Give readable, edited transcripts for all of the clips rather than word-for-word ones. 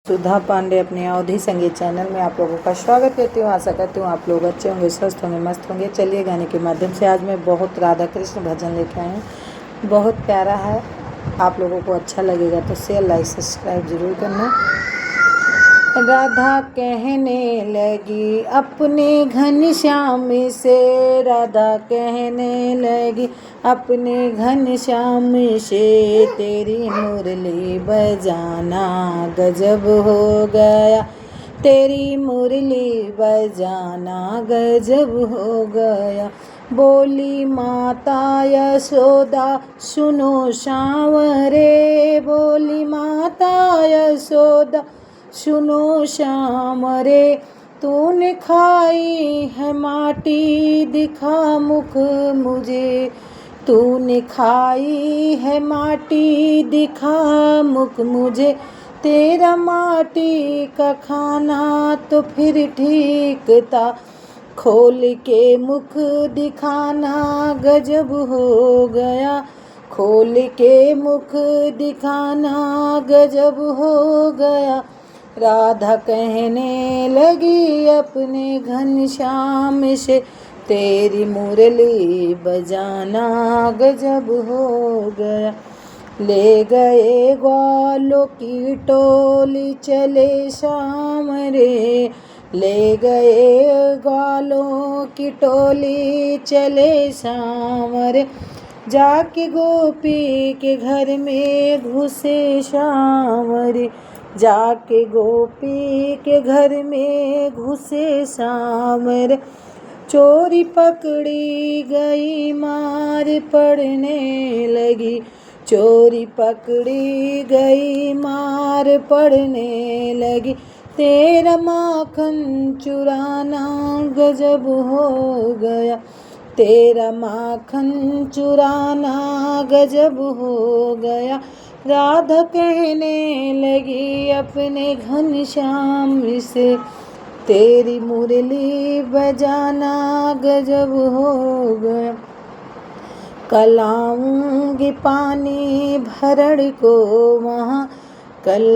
सुधा पांडे अपने अवधि संगीत चैनल में आप लोगों का स्वागत करती हूँ। आशा करती हूँ आप लोग अच्छे होंगे, स्वस्थ होंगे, मस्त होंगे। चलिए गाने के माध्यम से आज मैं बहुत राधा कृष्ण भजन लेके आई हूँ। बहुत प्यारा है, आप लोगों को अच्छा लगेगा तो शेयर लाइक सब्सक्राइब जरूर करना। राधा कहने लगी अपने घनश्याम से, राधा कहने लगी अपने घनश्याम से, तेरी मुरली बजाना गजब हो गया, तेरी मुरली बजाना गजब हो गया। बोली माता यशोदा सुनो सांवरे, बोली माता यशोदा सुनो श्याम रे, तूने खाई है माटी दिखा मुख मुझे, तूने खाई है माटी दिखा मुख मुझे, तेरा माटी का खाना तो फिर ठीक था, खोल के मुख दिखाना गजब हो गया, खोल के मुख दिखाना गजब हो गया। राधा कहने लगी अपने घनश्याम से, तेरी मुरली बजाना गजब हो गया। ले गए ग्वालों की टोली चले श्याम रे, ले गए ग्वालों की टोली चले श्याम रे, जाके गोपी के घर में घुसे श्याम रे, जाके गोपी के घर में घुसे श्याम रे, चोरी पकड़ी गई मार पड़ने लगी, चोरी पकड़ी गई मार पड़ने लगी, तेरा माखन चुराना गजब हो गया, तेरा माखन चुराना गजब हो गया। राधा कहने लगी अपने घनश्याम से, तेरी मुरली बजाना गजब हो गया। कल आऊँगी पानी भरण को वहाँ, कल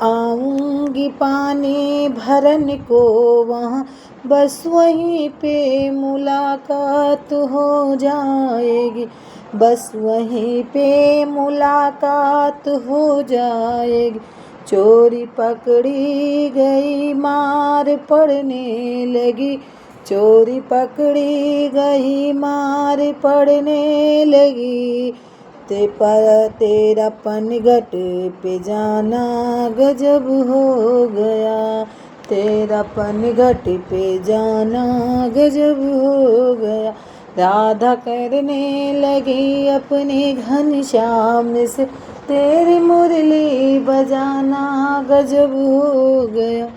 आऊँगी पानी भरन को वहाँ, बस वहीं पे मुलाकात हो जाएगी, बस वहीं पे मुलाकात हो जाएगी। चोरी पकड़ी गई मार पड़ने लगी, चोरी पकड़ी गई मार पड़ने लगी, तेरा पनघट पे जाना गजब हो गया, तेरा पनघट पे जाना गजब हो गया। राधा करने लगी अपने घनश्याम से, तेरी मुरली बजाना गजब हो गया।